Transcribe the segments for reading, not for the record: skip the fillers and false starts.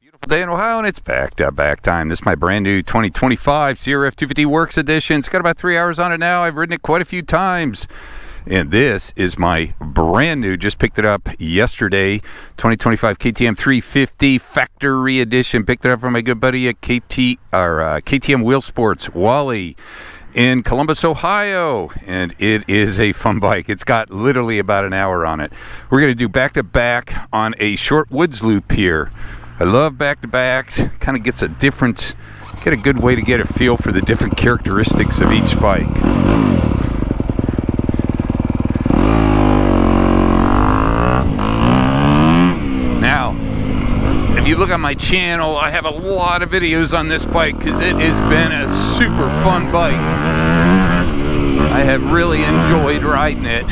Beautiful day in Ohio, and it's back time. This is my brand new 2025 CRF250R Works Edition. It's got about 3 hours on it now. I've ridden it quite a few times. And this is my brand new, just picked it up yesterday, 2025 KTM 350 Factory Edition. Picked it up from my good buddy at KTM Wheelsports, Wally, in Columbus, Ohio. And it is a fun bike. It's got literally about an hour on it. We're going to do back-to-back on a short woods loop here. I love back-to-backs. Kind of gets a good way to get a feel for the different characteristics of each bike. Now, if you look on my channel, I have a lot of videos on this bike because it has been a super fun bike. I have really enjoyed riding it,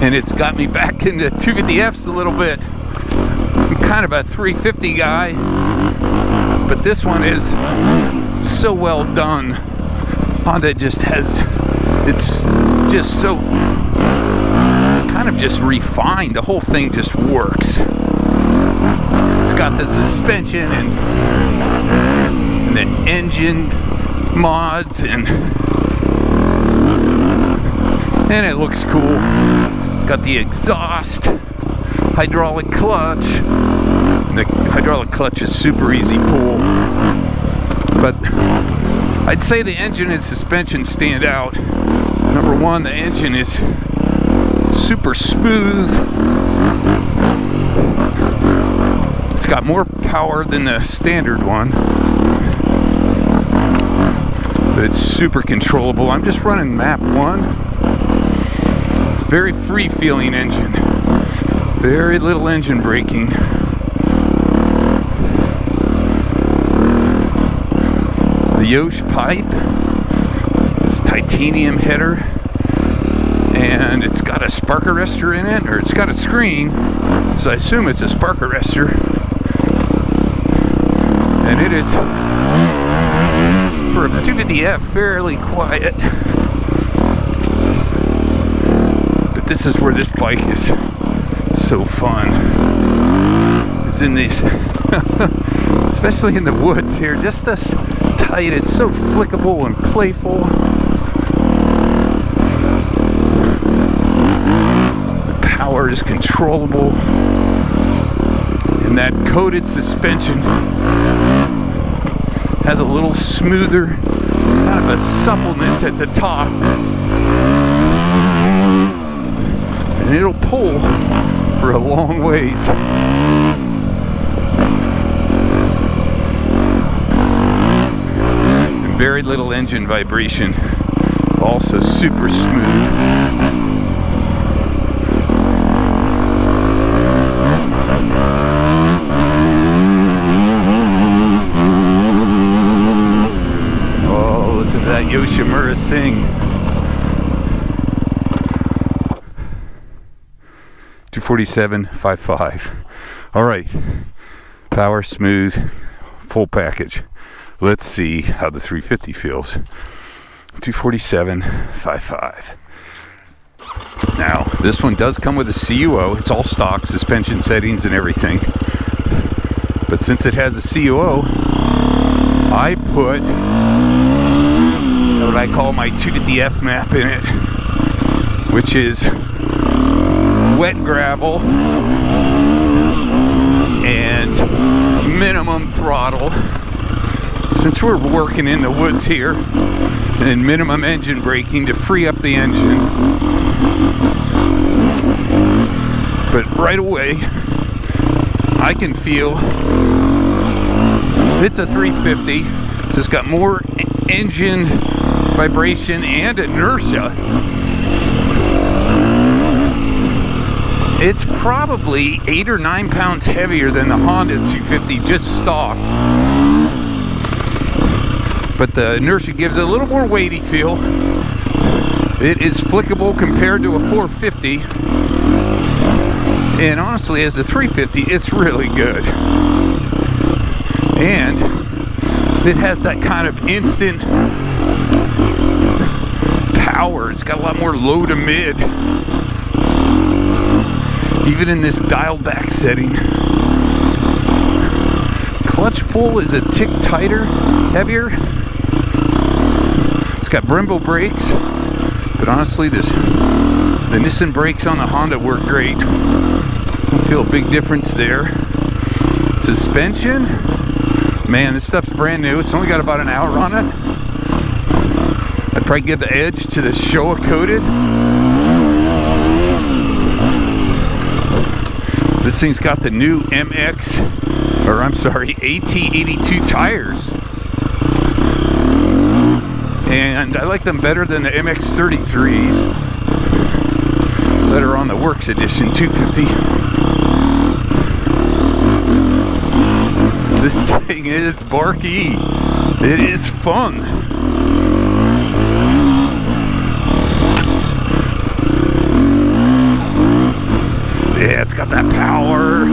and it's got me back into 250Fs a little bit. I'm kind of a 350 guy, but this one is so well done. Honda it's just so kind of just refined. The whole thing just works. It's got the suspension and the engine mods, and it looks cool. It's got the exhaust, hydraulic clutch. And the hydraulic clutch is super easy pull, but I'd say the engine and suspension stand out. Number one, the engine is super smooth. It's got more power than the standard one, but it's super controllable. I'm just running map 1. It's a very free-feeling engine. Very little engine braking. The Yosh pipe, it's titanium header, and it's got a spark arrestor in it, or it's got a screen, so I assume it's a spark arrestor. And it is, for a 250F, fairly quiet. But this is where this bike is so fun. It's in these, especially in the woods here, just this tight. It's so flickable and playful. The power is controllable, and that coated suspension has a little smoother, kind of a suppleness at the top, and it'll pull for a long ways. And very little engine vibration, also super smooth. Oh, listen to that Yoshimura sing. 247.55. All right, power, smooth, full package. Let's see how the 350 feels. 247.55. Now, this one does come with a CUO. It's all stock, suspension settings and everything. But since it has a CUO, I put what I call my 250F map in it, which is wet gravel and minimum throttle, since we're working in the woods here, and minimum engine braking to free up the engine. But right away I can feel it's a 350, so it's got more engine vibration and inertia. It's probably 8 or 9 pounds heavier than the Honda 250 just stock, but the inertia gives it a little more weighty feel. It is flickable compared to a 450, and honestly, as a 350, it's really good. And it has that kind of instant power. It's got a lot more low to mid, even in this dialed back setting. clutch pull is a tick tighter, heavier. It's got Brembo brakes, but honestly, the Nissan brakes on the Honda work great. I feel a big difference there. Suspension, man, this stuff's brand new. It's only got about an hour on it. I'd probably give the edge to the Showa coated. This thing's got the new AT82 tires. And I like them better than the MX33s that are on the Works Edition 250. This thing is barky. It is fun. Yeah, it's got that power.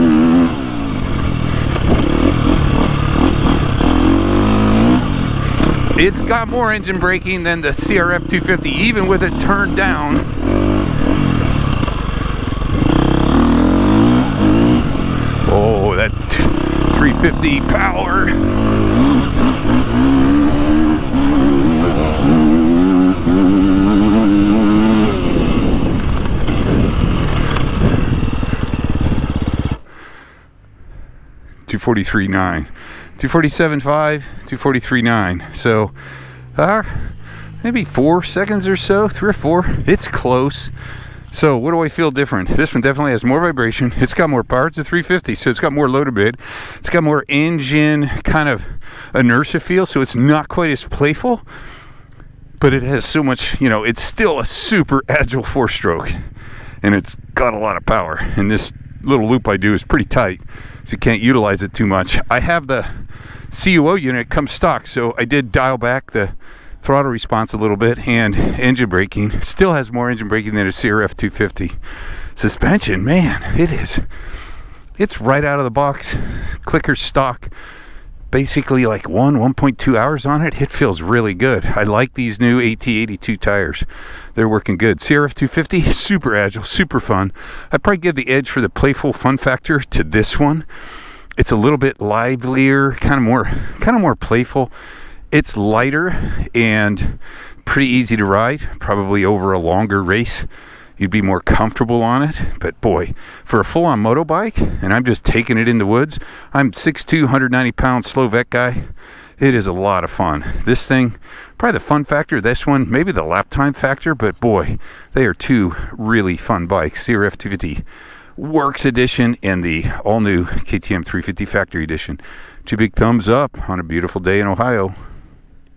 It's got more engine braking than the CRF250, even with it turned down. Oh, that 350 power. $243.9, $247.5, $243.9. So, maybe 4 seconds or so, 3 or 4. It's close. So, what do I feel different? This one definitely has more vibration. It's got more power. It's a 350, so it's got more load a bit. It's got more engine kind of inertia feel, so it's not quite as playful. But it has so much, it's still a super agile 4-stroke. And it's got a lot of power. And this little loop I do is pretty tight, so you can't utilize it too much. I have the CUO unit come stock, so I did dial back the throttle response a little bit, and engine braking still has more engine braking than a CRF250. Suspension, man, it's right out of the box. Clicker stock, basically like 1.2 hours on it. It feels really good. I like these new AT82 tires. They're working good. CRF250, super agile, super fun. I'd probably give the edge for the playful fun factor to this one. It's a little bit livelier, kind of more playful. It's lighter and pretty easy to ride. Probably over a longer race, you'd be more comfortable on it. But boy, for a full-on motorbike, and I'm just taking it in the woods, I'm 6'2", 190-pound Slovak guy. It is a lot of fun. This thing, probably the fun factor, this one, maybe the lap time factor, but boy, they are two really fun bikes. CRF250 Works Edition and the all-new KTM 350 Factory Edition. 2 big thumbs up on a beautiful day in Ohio.